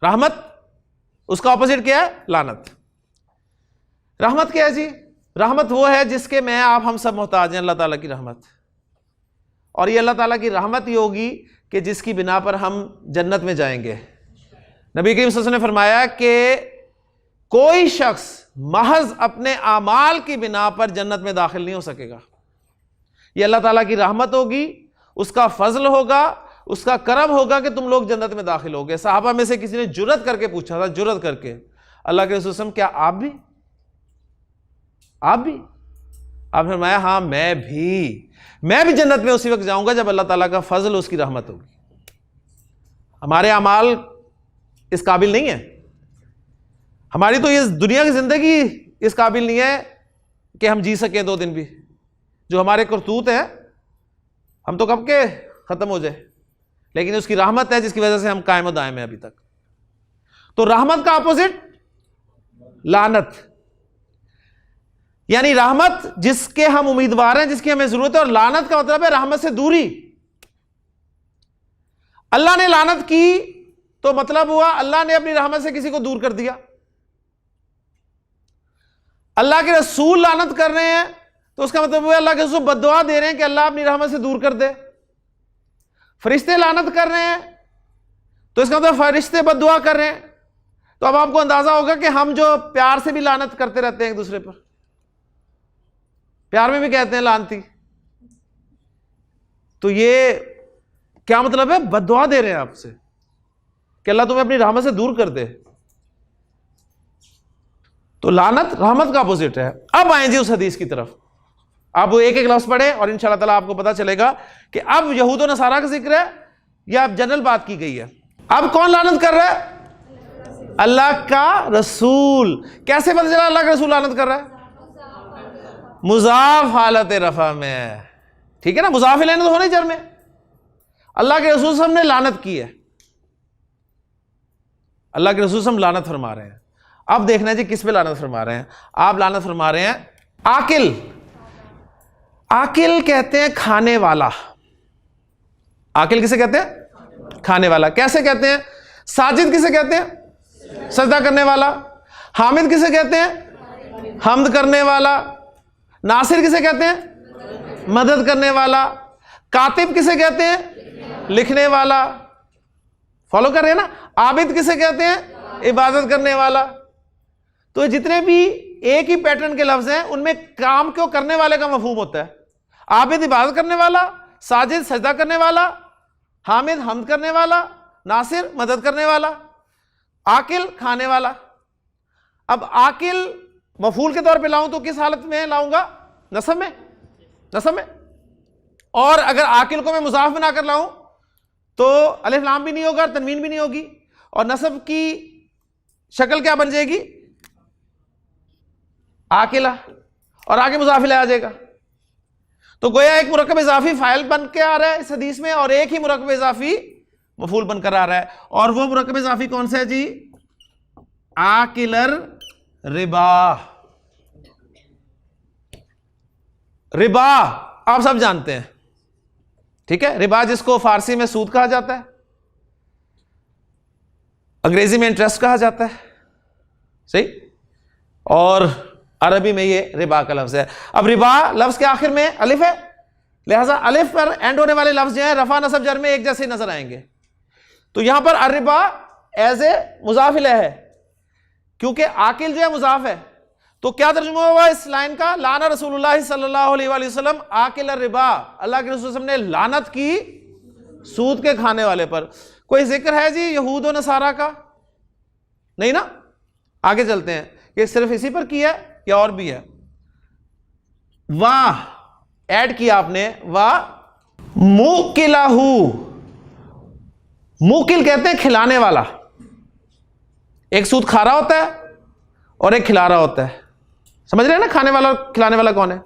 रहमत, उसका ऑपोजिट क्या है? लानत। रहमत क्या है जी? रहमत वो है जिसके मैं आप हम सब मोहताज हैं, अल्लाह ताला की रहमत। और ये अल्लाह ताला की रहमत ही होगी कि जिसकी बिना पर हम जन्नत में जाएंगे। नबी करीम सल्लल्लाहु अलैहि वसल्लम ने फरमाया कि कोई शख्स महज अपने आमाल की बिना पर जन्नत में दाखिल नहीं हो सकेगा। ये अल्लाह ताला की रहमत होगी, उसका फजल होगा, उसका करम होगा कि तुम लोग जन्नत में दाखिल होगे। सहाबा में से किसी ने जुर्रत करके पूछा था, जुर्रत करके, अल्लाह के रसूल क्या आप भी? आप फरमाया हाँ मैं भी जन्नत में उसी वक्त जाऊंगा जब अल्लाह ताला का फजल, उसकी रहमत होगी। हमारे अमाल इस काबिल नहीं है, हमारी तो ये दुनिया की जिंदगी इस काबिल नहीं है कि हम जी सके 2 दिन भी। जो हमारे करतूत है हम तो कब के खत्म हो जाए, लेकिन उसकी रहमत है जिसकी वजह से हम कायम दायम है अभी तक। तो रहमत का अपोजिट लानत, यानी रहमत जिसके हम उम्मीदवार हैं, जिसकी हमें जरूरत है, और लानत का मतलब है रहमत से दूरी। अल्लाह ने लानत की तो मतलब हुआ अल्लाह ने अपनी रहमत से किसी को दूर कर दिया। अल्लाह के रसूल लानत कर रहे हैं तो उसका मतलब हुआ अल्लाह के रसूल बद्दुआ दे रहे हैं कि अल्लाह अपनी रहमत से दूर कर दे। फरिश्ते लानत कर रहे हैं तो इसका मतलब फरिश्ते बद्दुआ कर रहे हैं। तो अब आपको अंदाजा होगा कि हम जो प्यार से भी लानत करते रहते हैं एक दूसरे पर, प्यार में भी कहते हैं लानती, तो ये क्या मतलब है? बद्दुआ दे रहे हैं आपसे कि अल्लाह तुम्हें अपनी रहमत से दूर कर दे। तो लानत रहमत का अपोजिट है। अब आए जी उस हदीस की तरफ, आप वो एक एक लफ्ज पढ़े और इंशाअल्लाह ताला आपको पता चलेगा कि अब यहूद और नसारा का जिक्र है या अब जनरल बात की गई है। अब कौन लानत कर रहा है? अल्लाह का रसूल। कैसे पता चला अल्लाह का रसूल लानत कर रहा है? मुजाफ हालत रफा में है, ठीक है ना, मुजाफ लेने तो होने जर में। अल्लाह के रसूल सब ने लानत की है, अल्लाह के रसूल सब लानत फरमा रहे हैं। अब देखना जी किस पे लानत फरमा रहे हैं। आप लानत फरमा रहे हैं आकिल। आकिल कहते हैं खाने वाला। आकिल किसे कहते हैं? खाने वाला। कैसे कहते हैं? साजिद किसे कहते हैं? सजदा करने वाला। हामिद किसे कहते हैं? हमद करने वाला। नासिर किसे कहते हैं? मदद करने वाला। कातिब किसे कहते हैं? लिखने वाला। फॉलो कर रहे हैं ना? आबिद किसे कहते हैं? इबादत करने वाला। तो जितने भी एक ही पैटर्न के लफ्ज हैं उनमें काम को करने वाले का मफहूम होता है। आबिद इबादत करने वाला, साजिद सजदा करने वाला, हामिद हमद करने वाला, नासिर मदद करने वाला, आकिल खाने वाला। अब आकिल मफूल के तौर पे लाऊं तो किस हालत में लाऊंगा? नसब में, नसब में। और अगर आकिल को मैं मुजाफ बनाकर लाऊं तो अलिफ लाम भी नहीं होगा, तनवीन भी नहीं होगी, और नसब की शक्ल क्या बन जाएगी? आकिला, और आगे मुजाफ इलैह आ जाएगा। तो गोया एक मुरक्कब इजाफी फाइल बन के आ रहा है इस हदीस में, और एक ही मुरक्कब इजाफी मफूल बनकर आ रहा है। और वो मुरक्कब इजाफी कौन सा है जी? आकिलर रिबा। रिबा आप सब जानते हैं, ठीक है। रिबा जिसको फारसी में सूद कहा जाता है, अंग्रेजी में इंटरेस्ट कहा जाता है, सही, और अरबी में ये रिबा का लफ्ज है। अब रिबा लफ्ज के आखिर में अलिफ है, लिहाजा अलिफ पर एंड होने वाले लफ्ज जो है रफा नसब जर में एक जैसे नजर आएंगे। तो यहां पर अरिबा एज ए मुजाफ इलैह है, क्योंकि आकिल जो है मुजाफ है। तो क्या तर्जुमा हुआ इस लाइन का? लाना रसूलुल्लाह सल्लल्लाहु अलैहि वसल्लम आकिल रिबा। अल्लाह के रसूल ने लानत की सूद के खाने वाले पर। कोई जिक्र है जी यहूद और नसारा का? नहीं ना। आगे चलते हैं, ये सिर्फ इसी पर किया है या और भी है? वाह ऐड किया आपने, वाह मुकिलाहू। मुकिल कहते हैं खिलाने वाला। एक सूद खा रहा होता है और एक खिला रहा होता है, समझ रहे हैं ना? खाने वाला और खिलाने वाला कौन है?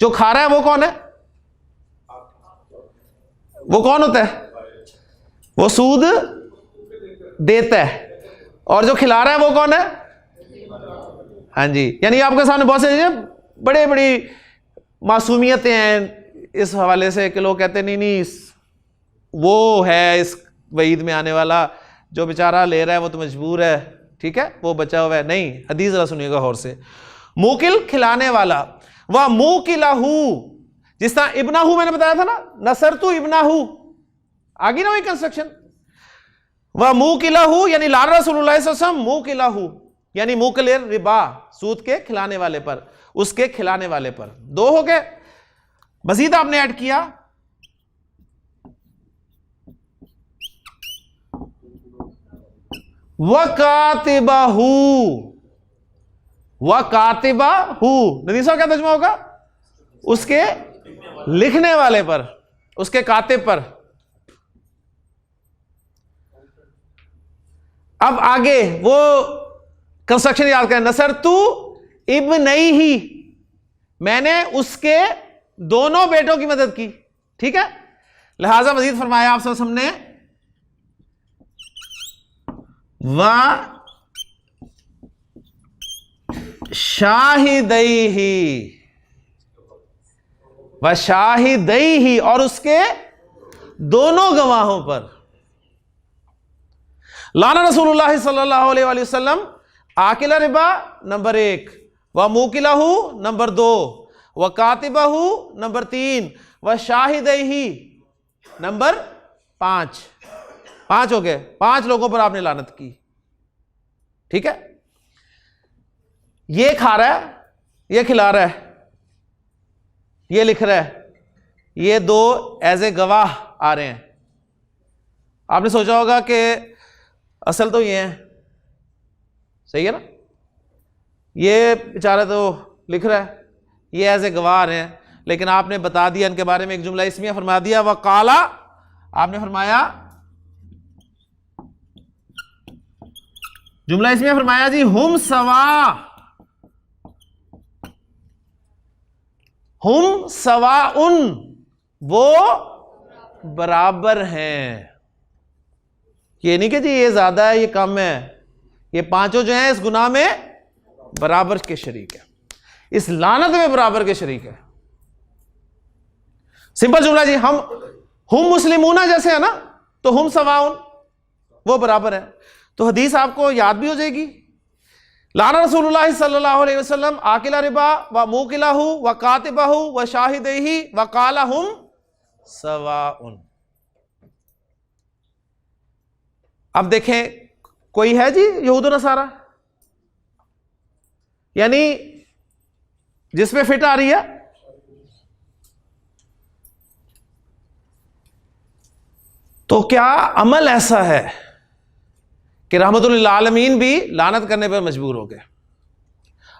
जो खा रहा है वो कौन है? वो कौन होता है? वो सूद देता है। और जो खिला रहा है वो कौन है? हाँ जी, यानी आपके सामने बहुत से बड़े बड़ी मासूमियतें हैं इस हवाले से कि लोग कहते हैं नहीं नहीं वो है इस वईद में आने वाला जो बेचारा ले रहा है वो तो मजबूर है, ठीक है, वो बचा हुआ है। नहीं, हदीस जरा सुनिएगा गौर से। मूकिल खिलाने वाला, वह मूकिलहू, जिस तरह इब्नाहू मैंने बताया था ना, नसरतु इब्नाहू, आगे ना वही कंस्ट्रक्शन। वह मूकिलहू यानी लान रसूलुल्लाह सल्लल्लाहु अलैहि वसल्लम मूकिलहू यानी मूकिल रिबा, सूद के खिलाने वाले पर, उसके खिलाने वाले पर। दो हो गए। मजीद आपने ऐड किया वकातिबाहू, वकातिबाहू, नदीसा क्या तर्जुमा होगा? उसके लिखने वाले पर, उसके कातिब पर। अब आगे वो कंस्ट्रक्शन याद करें, नसरतु इब्नैही, मैंने उसके दोनों बेटों की मदद की, ठीक है। लिहाजा मजीद फरमाया आप सब हमने व शाहिदैही, व शाहिदैही, और उसके दोनों गवाहों पर। लाना रसूलुल्लाह सल्लल्लाहु अलैहि वसल्लम आकिला रिबा नंबर 1, व मूकिलहू नंबर 2, व कातिबहू नंबर 3, व शाहिदैही नंबर 5। 5 हो गए। 5 लोगों पर आपने लानत की, ठीक है। ये खा रहा है, ये खिला रहा है, ये लिख रहा है, ये दो एज ए गवाह आ रहे हैं। आपने सोचा होगा कि असल तो ये है, सही है ना, ये बेचारा तो लिख रहा है, ये एज ए गवाह आ रहे हैं, लेकिन आपने बता दिया इनके बारे में एक जुमला इसमिया फरमा दिया, वकाला, आपने फरमाया जुमला इसमें फरमाया जी हुम सवा, हुम सवा उन, वो बराबर हैं। ये नहीं कि जी ये ज्यादा है ये कम है, ये पांचों जो हैं इस गुनाह में बराबर के शरीक है, इस लानत में बराबर के शरीक है। सिंपल जुमला जी, हम मुस्लिमूना जैसे है ना, तो हम सवाउन, वो बराबर है। तो हदीस आपको याद भी हो जाएगी। लाना रसूलुल्लाह सल्लल्लाहु अलैहि वसल्लम आकिला रिबा व मूकिलहू व कातिबहू व शाहिदैही व काला हुम सवाउन। अब देखें, कोई है जी यहूद नसारा, यानी जिसमें फिट आ रही है, तो क्या अमल ऐसा है कि रहमतुल लिल आलमीन भी लानत करने पर मजबूर हो गए।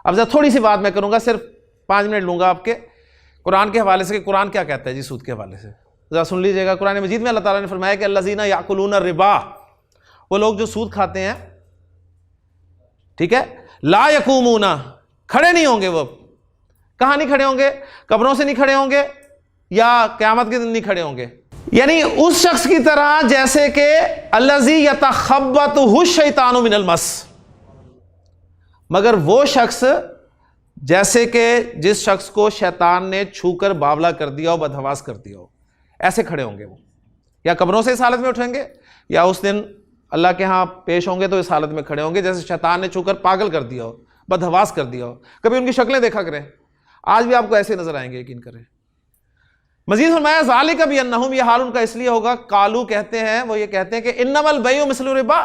अब जरा थोड़ी सी बात मैं करूंगा, सिर्फ 5 मिनट लूंगा आपके कुरान के हवाले से कि कुरान क्या कहता है जी सूद के हवाले से। जरा सुन लीजिएगा। कुरान मजीद में अल्लाह ताला ने फरमाया कि अल्लज़ीना याकुलून रिबा, वो लोग जो सूद खाते हैं, ठीक है, ला यकूमूना, खड़े नहीं होंगे। वो कहां नहीं खड़े होंगे? कब्रों से नहीं खड़े होंगे या क़यामत के दिन नहीं खड़े होंगे। यानी उस शख्स की तरह जैसे कि अल्लज़ी यतखब्बतहु शैतानु मिनल मस, मगर वो शख्स जैसे कि जिस शख्स को शैतान ने छूकर बावला कर दिया हो, बदहवास कर दिया हो, ऐसे खड़े होंगे वो। या कब्रों से इस हालत में उठेंगे, या उस दिन अल्लाह के यहाँ पेश होंगे तो इस हालत में खड़े होंगे जैसे शैतान ने छूकर पागल कर दिया हो, बदहवास कर दिया हो। कभी उनकी शक्लें देखा करें, आज भी आपको ऐसे नजर आएंगे, यकीन करें। मजीद फरमाया ज़ालिका बिअन्नहुम, ये हाल उनका इसलिए होगा, कालू कहते हैं, वो ये कहते हैं कि इन्नमल बैउ मिस्लु रिबा,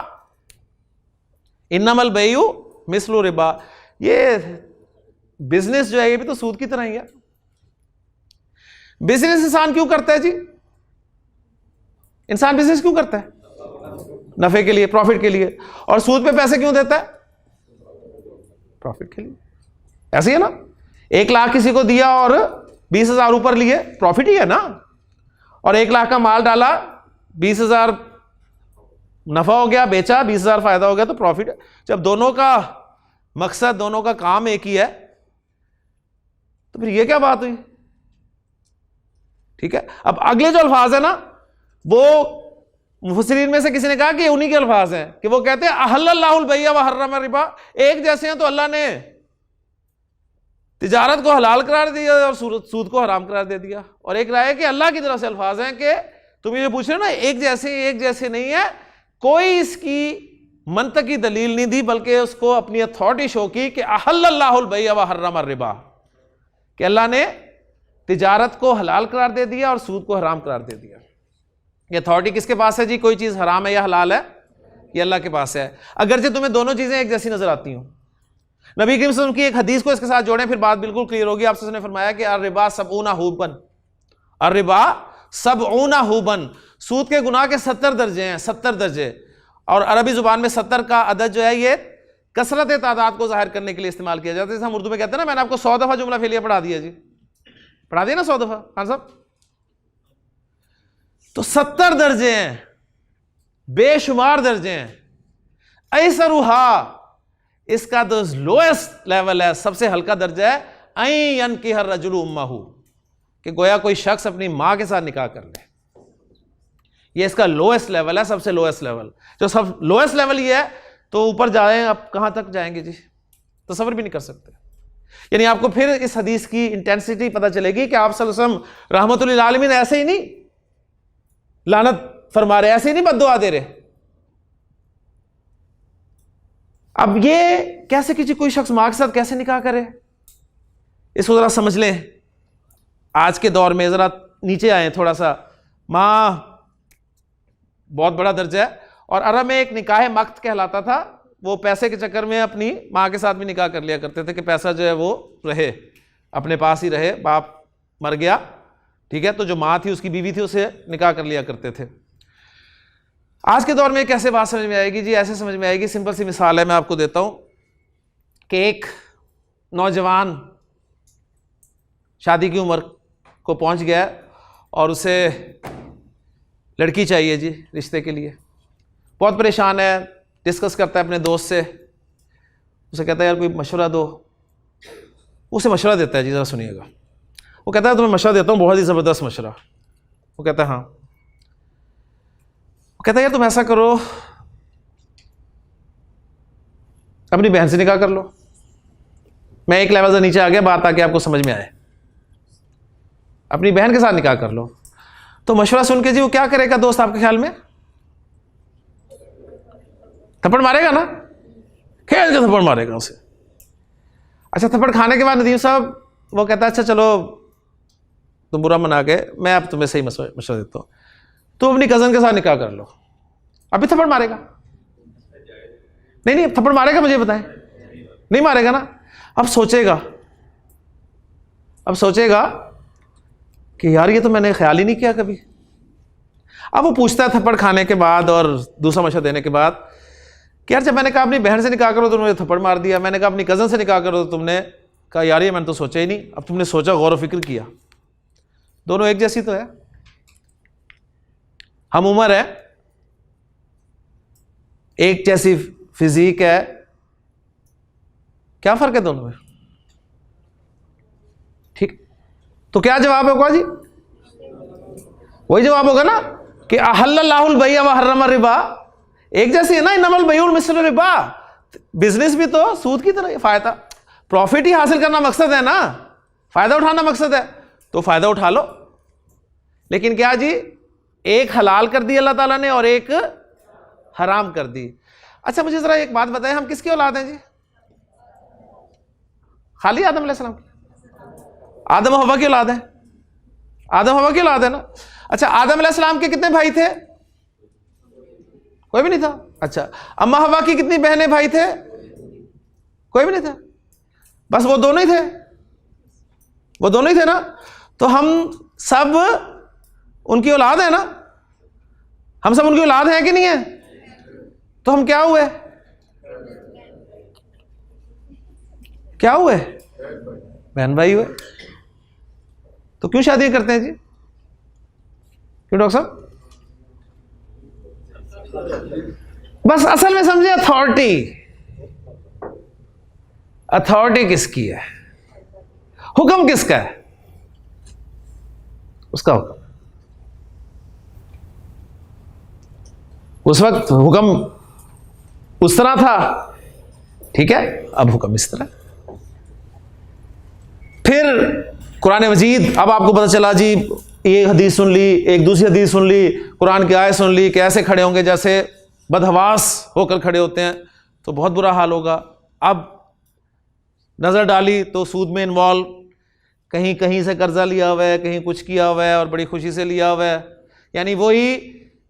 इन्नमल बैउ मिस्लु रिबा, ये बिजनेस जो है ये भी तो सूद की तरह ही है। बिजनेस इंसान क्यों करता है जी? इंसान बिजनेस क्यों करता है? नफे के लिए, प्रॉफिट के लिए। और सूद पे पैसे क्यों देता है? प्रॉफिट के लिए। ऐसे ही है ना, 1 लाख किसी को दिया और 20,000 ऊपर लिए, प्रॉफिट ही है ना। और 1 लाख का माल डाला, 20,000 नफा हो गया, बेचा, 20,000 फायदा हो गया, तो प्रॉफिट है। जब दोनों का मकसद, दोनों का काम एक ही है, तो फिर ये क्या बात हुई? ठीक है। अब अगले जो अल्फाज है ना, वो मुफस्सिरीन में से किसी ने कहा कि उन्हीं के अल्फाज हैं कि वो कहते हैं अहल्लल्लाहुल बैअ व हर्रम रिबा, एक जैसे हैं तो अल्लाह ने तिजारत को हलाल करार दिया और सूद को हराम करार दे दिया। और एक राय है कि अल्लाह की तरफ से अल्फाज हैं कि तुम ये पूछ रहे हो ना एक जैसे नहीं है, कोई इसकी मंतकी दलील नहीं दी, बल्कि उसको अपनी अथॉरिटी शो की कि अहल्लल्लाहुल बैअ व हर्रम रिबा, कि अल्लाह ने तिजारत को हलाल करार दे दिया और सूद को हराम करार दे दिया। ये अथॉरिटी किसके पास है जी? कोई चीज़ हराम है या हलाल है, ये अल्लाह के पास है। अगरचे तुम्हें दोनों चीज़ें एक जैसी नजर आती हूँ। नबी करीम सल्लल्लाहु अलैहि वसल्लम की एक हदीस को इसके साथ जोड़ें, फिर बात बिल्कुल क्लियर होगी। आपसे उसने फरमाया कि अर्रिबा सबऊना हुबन, अर्रिबा सबऊना हुबन, सूद के गुनाह के 70 दर्जे हैं, 70 दर्जे। और अरबी जुबान में 70 का अदद जो है ये कसरत तादाद को जाहिर करने के लिए इस्तेमाल किया जाता है। जैसे हम उर्दू में कहते हैं ना, मैंने आपको 100 दफ़ा जुमला फेलिया पढ़ा दिया जी, पढ़ा दिया ना 100 दफ़ा खान साहब। तो 70 दर्जे हैं, बेशुमार दर्जे हैं। ऐसरुहा, इसका तो लोएस्ट लेवल है, सबसे हल्का दर्जा है, ऐ यनकिहर रजुलु उम्महु, कि गोया कोई शख्स अपनी मां के साथ निकाह कर ले। ये इसका लोएस्ट लेवल है, सबसे लोएस्ट लेवल। जो सब लोएस्ट लेवल ये है, तो ऊपर जाए आप कहां तक जाएंगे जी, तसव्वुर भी नहीं कर सकते। यानी आपको फिर इस हदीस की इंटेंसिटी पता चलेगी कि आप सल्लल्लाहु अलैहि वसल्लम रहमतुल लिल आलमीन ऐसे ही नहीं लानत फरमा रहे, ऐसे ही नहीं बद्दुआ दे रहे। अब ये कैसे किसी कोई शख्स मां के साथ कैसे निकाह करे, इसको जरा समझ लें। आज के दौर में जरा नीचे आए थोड़ा सा, मां बहुत बड़ा दर्जा है। और अरब में एक निकाह मक्त कहलाता था, वो पैसे के चक्कर में अपनी माँ के साथ भी निकाह कर लिया करते थे कि पैसा जो है वो रहे अपने पास ही रहे, बाप मर गया, ठीक है, तो जो माँ थी उसकी बीवी थी उसे निकाह कर लिया करते थे। आज के दौर में कैसे बात समझ में आएगी जी? ऐसे समझ में आएगी, सिंपल सी मिसाल है मैं आपको देता हूँ कि एक नौजवान शादी की उम्र को पहुँच गया और उसे लड़की चाहिए जी रिश्ते के लिए, बहुत परेशान है, डिस्कस करता है अपने दोस्त से, उसे कहता है यार कोई मशवरा दो। उसे मशवरा देता है जी, ज़रा सुनिएगा। वो कहता है तुम्हें मशवरा देता हूँ, बहुत ही ज़बरदस्त मशवरा। वो कहता है हाँ। वो कहता है यार तुम ऐसा करो, अपनी बहन से निकाह कर लो। मैं एक लेवल से नीचे आ गया बात ताकि आपको समझ में आए। अपनी बहन के साथ निकाह कर लो। तो मशवरा सुन के जी वो क्या करेगा दोस्त आपके ख्याल में? थप्पड़ मारेगा ना, खेल के थप्पड़ मारेगा उसे। अच्छा, थप्पड़ खाने के बाद नदीम साहब वो कहता है अच्छा चलो तुम बुरा मना के मैं अब तुम्हें सही मशवरा देता हूँ, तुम अपनी कज़न के साथ निकाह कर लो। अभी थप्पड़ मारेगा? नहीं नहीं, थप्पड़ मारेगा मुझे बताएं? नहीं मारेगा ना। अब सोचेगा कि यार ये तो मैंने ख्याल ही नहीं किया कभी। अब वो पूछता है थप्पड़ खाने के बाद और दूसरा मशवरा देने के बाद कि यार जब मैंने कहा अपनी बहन से निकाह करो तो तुमने थप्पड़ मार दिया, मैंने कहा अपनी कज़न से निकाह करो तो तुमने कहा यार ये मैंने तो सोचा ही नहीं। अब तुमने सोचा, गौर व फिक्र किया, दोनों एक जैसी तो है, हम उम्र है, एक जैसी फिजिक है, क्या फर्क है दोनों में? ठीक, तो क्या जवाब होगा जी? वही जवाब होगा ना कि अहल्लल्लाहुल बैअ व हर्रम रिबा, एक जैसी है ना। इन्नमल बैउल मिस्ल रिबा, बिजनेस भी तो सूद की तरह, फायदा प्रॉफिट ही हासिल करना मकसद है ना, फायदा उठाना मकसद है, तो फायदा उठा लो। लेकिन क्या जी, एक हलाल कर दी अल्लाह ताला ने और एक हराम कर दी। अच्छा मुझे जरा एक बात बताएं, हम किसकी औलाद हैं जी? खाली आदम अलैहिस्सलाम की? आदम और हव्वा की औलाद है, आदम हव्वा की औलाद है ना। अच्छा, आदम अलैहिस्सलाम के कितने भाई थे? कोई भी नहीं था। अच्छा, अम्मा हव्वा की कितनी बहनें भाई थे? कोई भी नहीं था, बस वो दोनों ही थे, वो दोनों ही थे ना। तो हम सब उनकी औलाद है ना, हम सब उनकी औलाद हैं कि नहीं है? तो हम क्या हुए? क्या हुए? बहन भाई हुए। तो क्यों शादी करते हैं जी? क्यों डॉक्टर साहब? बस असल में समझे, अथॉरिटी किसकी है, हुक्म किसका है? उसका हुक्म। उस वक्त हुक्म उस तरह था, ठीक है, अब हुक्म इस तरह। फिर कुरान मजीद, अब आपको पता चला जी, एक हदीस सुन ली, एक दूसरी हदीस सुन ली, कुरान की आयत सुन ली कि ऐसे खड़े होंगे जैसे बदहवास होकर खड़े होते हैं तो बहुत बुरा हाल होगा। अब नज़र डाली तो सूद में इन्वॉल्व, कहीं कहीं से कर्जा लिया हुआ है, कहीं कुछ किया हुआ है और बड़ी खुशी से लिया हुआ है। यानी वही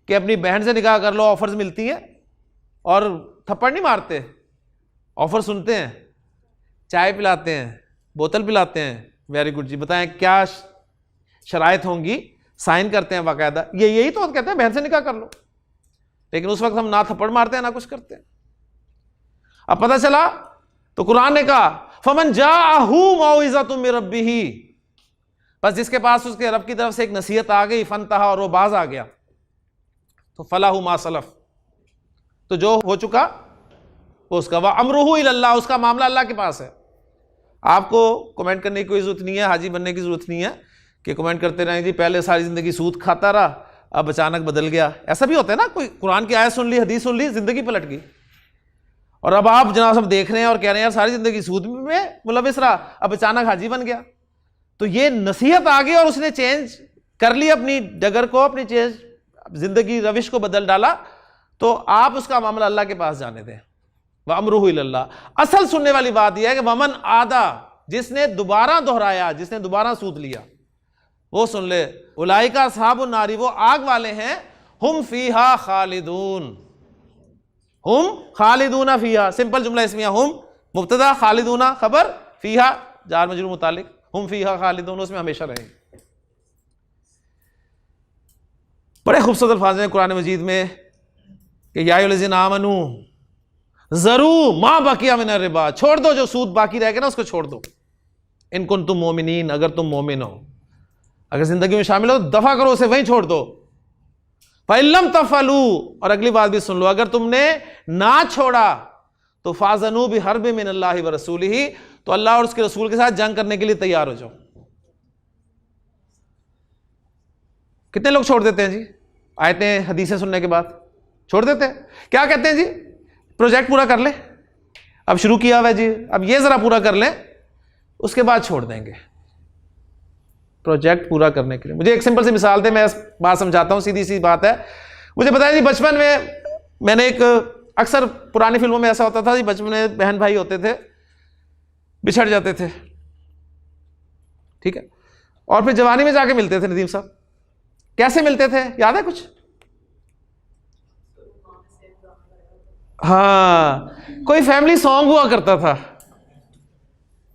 कि अपनी बहन से निकाह कर लो, ऑफर्स मिलती हैं और थप्पड़ नहीं मारते, ऑफर सुनते हैं, चाय पिलाते हैं, बोतल पिलाते हैं। वेरी गुड जी, बताएं क्या शराइत होंगी, साइन करते हैं बाकायदा। यही तो कहते हैं बहन से निकाह कर लो, लेकिन उस वक्त हम ना थप्पड़ मारते हैं ना कुछ करते हैं। अब पता चला तो कुरान ने कहा फमन जाअहू मौइज़तुम मिर रब्बिही, बस जिसके पास उसके रब की तरफ से एक नसीहत आ गई, फनतहा, और वो बाज आ गया, तो फलाहु मा सलफ, तो जो हो चुका वो उसका, व अमरुहु इलल्लाह, उसका मामला अल्लाह के पास है। आपको कमेंट करने की कोई जरूरत नहीं है, हाजी बनने की जरूरत नहीं है कि कमेंट करते रहें जी पहले सारी जिंदगी सूद खाता रहा अब अचानक बदल गया। ऐसा भी होता है ना, कोई कुरान की आयत सुन ली, हदीस सुन ली, जिंदगी पलट गई, और अब आप जनाब सब देख रहे हैं और कह रहे हैं यार सारी जिंदगी सूद में मुलविस रहा, अब अचानक हाजी बन गया। तो ये नसीहत आ गई और उसने चेंज कर ली अपनी डगर को, अपनी चेंज जिंदगी रविश को बदल डाला, तो आप उसका मामला अल्लाह के पास जाने दें। व अमरुहु इलल्लाह। असल सुनने वाली बात यह है कि वमन आदा, जिसने दोबारा दोहराया, जिसने दोबारा सूद लिया, वो सुन ले, उलाइका अस्हाबुन नारी, वो आग वाले हैं, हुम फीहा खालिदून, हुम खालिदूना फीहा। सिंपल जुमला इसमिया, हुम मुब्तदा, खालिदूना खबर, फीहा जार मजरूर मुतालिक, हुम फीहा खालिदून, उसमें हमेशा रहेंगे। बड़े खूबसूरत अल्फाज हैं कुरान मजीद में कि या अय्युहल्लज़ीना आमनू ज़रू मा बकिया मिनर रिबा, छोड़ दो जो सूद बाकी रह गया ना उसको छोड़ दो, इन कुंतुम मोमिनीन, अगर तुम मोमिन हो, अगर जिंदगी में शामिल हो तो दफा करो उसे, वहीं छोड़ दो। फ़इल्लम तफ़अलू, और अगली बात भी सुन लो, अगर तुमने ना छोड़ा तो फ़ाज़नू बिहर्बि मिनल्लाहि व रसूलिही, तो अल्लाह और उसके रसूल के साथ जंग करने के लिए तैयार हो जाओ। कितने लोग छोड़ देते हैं जी आयतें हदीसें सुनने के बाद? छोड़ देते हैं। क्या कहते हैं जी, प्रोजेक्ट पूरा कर ले, अब शुरू किया हुआ है जी, अब ये जरा पूरा कर लें उसके बाद छोड़ देंगे। प्रोजेक्ट पूरा करने के लिए, मुझे एक सिंपल सी मिसाल दे, मैं बात समझाता हूं, सीधी सी बात है। मुझे बताया जी बचपन में मैंने एक, अक्सर पुरानी फिल्मों में ऐसा होता था जी, बचपन में बहन भाई होते थे, बिछड़ जाते थे, ठीक है, और फिर जवानी में जाके मिलते थे। नदीम साहब कैसे मिलते थे, याद है कुछ? हाँ, कोई फैमिली सॉन्ग हुआ करता था,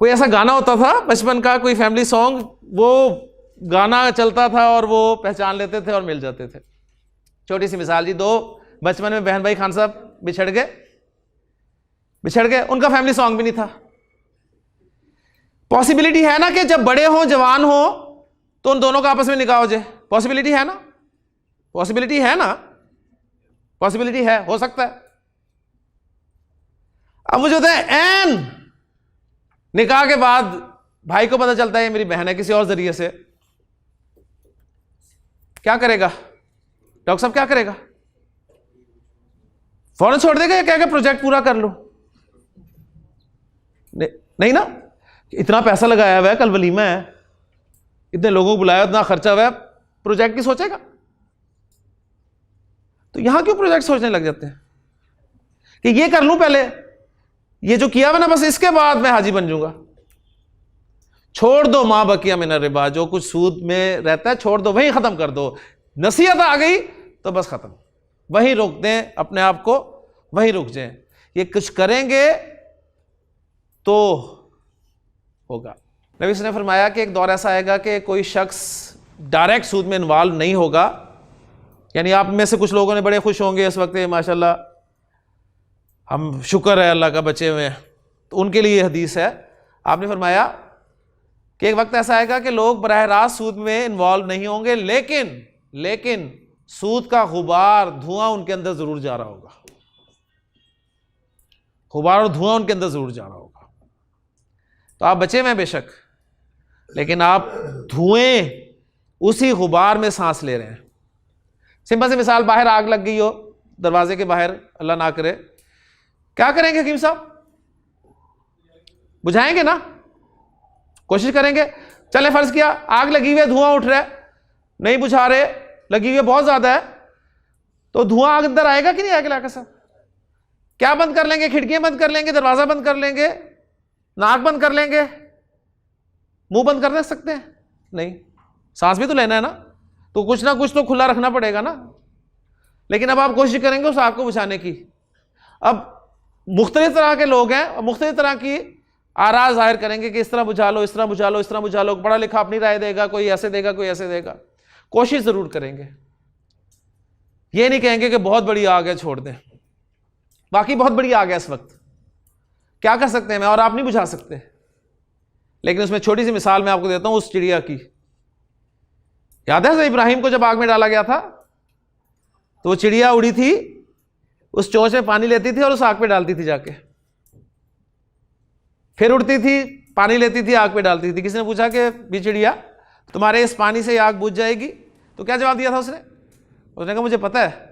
कोई ऐसा गाना होता था बचपन का, कोई फैमिली सॉन्ग, वो गाना चलता था और वो पहचान लेते थे और मिल जाते थे। छोटी सी मिसाल जी, दो बचपन में बहन भाई खान साहब बिछड़ गए, उनका फैमिली सॉन्ग भी नहीं था। पॉसिबिलिटी है ना कि जब बड़े हो, जवान हो, तो उन दोनों का आपस में निकाह हो जाए? पॉसिबिलिटी है ना, पॉसिबिलिटी है ना, पॉसिबिलिटी है, हो सकता है। अब मुझे होता है एन निकाह के बाद भाई को पता चलता है ये मेरी बहन है किसी और जरिए से, क्या करेगा डॉक्टर साहब, क्या करेगा? फौरन छोड़ देगा या कहेगा प्रोजेक्ट पूरा कर लो? नहीं ना, इतना पैसा लगाया हुआ है, कल वलीमा है, इतने लोगों को बुलाया, इतना खर्चा हुआ है, प्रोजेक्ट की सोचेगा? तो यहां क्यों प्रोजेक्ट सोचने लग जाते हैं कि ये कर लूं पहले, ये जो किया हुआ ना बस इसके बाद मैं हाजी बन जाऊंगा। छोड़ दो मां बकिया मिनर रिबा, जो कुछ सूद में रहता है छोड़ दो, वहीं खत्म कर दो। नसीहत आ गई तो बस खत्म, वहीं रोक दें अपने आप को, वहीं रुक जाएं। ये कुछ करेंगे तो होगा। नबी ने फरमाया कि एक दौर ऐसा आएगा कि कोई शख्स डायरेक्ट सूद में इन्वॉल्व नहीं होगा, यानी आप में से कुछ लोगों ने बड़े खुश होंगे इस वक्त, माशाल्लाह हम शुक्र है अल्लाह का बचे हुए हैं, तो उनके लिए हदीस है। आपने फरमाया कि एक वक्त ऐसा आएगा कि लोग बराह रास्त सूद में इन्वॉल्व नहीं होंगे, लेकिन सूद का गुबार, धुआं उनके अंदर जरूर जा रहा होगा, गुबार और धुआं उनके अंदर जरूर जा रहा होगा। तो आप बचे हुए बेशक, लेकिन आप धुएं उसी गुबार में सांस ले रहे हैं। सिंपल सी मिसाल, बाहर आग लग गई हो दरवाजे के बाहर, अल्लाह ना करे, क्या करेंगे हकीम साहब? बुझाएंगे ना, कोशिश करेंगे। चले फर्ज किया आग लगी हुई है, धुआं उठ रहा है, नहीं बुझा रहे, लगी हुई है बहुत ज्यादा है, तो धुआं अंदर आएगा कि नहीं आएगा इलाका साहब? क्या बंद कर लेंगे? खिड़कियां बंद कर लेंगे, दरवाजा बंद कर लेंगे, नाक बंद कर लेंगे, मुंह बंद कर सकते हैं? नहीं, सांस भी तो लेना है ना, तो कुछ ना कुछ तो खुला रखना पड़ेगा ना। लेकिन अब आप कोशिश करेंगे उस आग को बुझाने की। अब मुख्तलिफ तरह के लोग हैं और मुख्तलिफ तरह की आरा जाहिर करेंगे कि इस तरह बुझा लो, इस तरह बुझा लो, इस तरह बुझा लो। पढ़ा लिखा अपनी राय देगा, कोई ऐसे देगा, कोई ऐसे देगा। कोशिश जरूर करेंगे, ये नहीं कहेंगे कि बहुत बड़ी आग है छोड़ दें। बाकी बहुत बड़ी आग है इस वक्त, क्या कर सकते हैं? मैं और आप नहीं बुझा सकते। लेकिन उसमें छोटी सी मिसाल मैं आपको देता हूं उस चिड़िया की। याद है इब्राहिम को जब आग में डाला गया था, तो वो चिड़िया उड़ी थी, उस चोंच में पानी लेती थी और उस आग पे डालती थी जाके, फिर उड़ती थी, पानी लेती थी, आग पे डालती थी। किसी ने पूछा कि भी चिड़िया तुम्हारे इस पानी से आग बुझ जाएगी? तो क्या जवाब दिया था उसने? उसने कहा मुझे पता है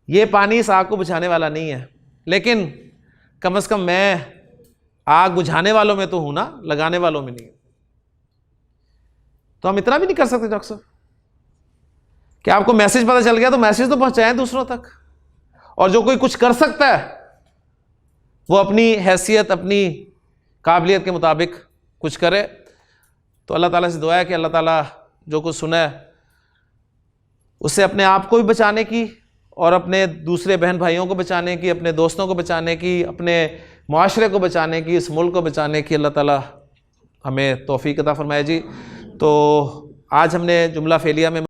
ये पानी इस आग को बुझाने वाला नहीं है, लेकिन कम से कम मैं आग बुझाने वालों में तो हूं ना, लगाने वालों में नहीं। तो हम इतना भी नहीं कर सकते डॉक्टर साहब? क्या आपको मैसेज पता चल गया तो मैसेज तो पहुंचाएं दूसरों तक। और जो कोई कुछ कर सकता है वो अपनी हैसियत, अपनी काबिलियत के मुताबिक कुछ करे। तो अल्लाह ताला से दुआ है कि अल्लाह ताला जो कुछ सुना है उससे अपने आप को भी बचाने की और अपने दूसरे बहन भाइयों को बचाने की, अपने दोस्तों को बचाने की, अपने माशरे को बचाने की, इस मुल्क को बचाने की अल्लाह ताला हमें तौफीक अता फरमाए जी। तो आज हमने जुमला फेलिया में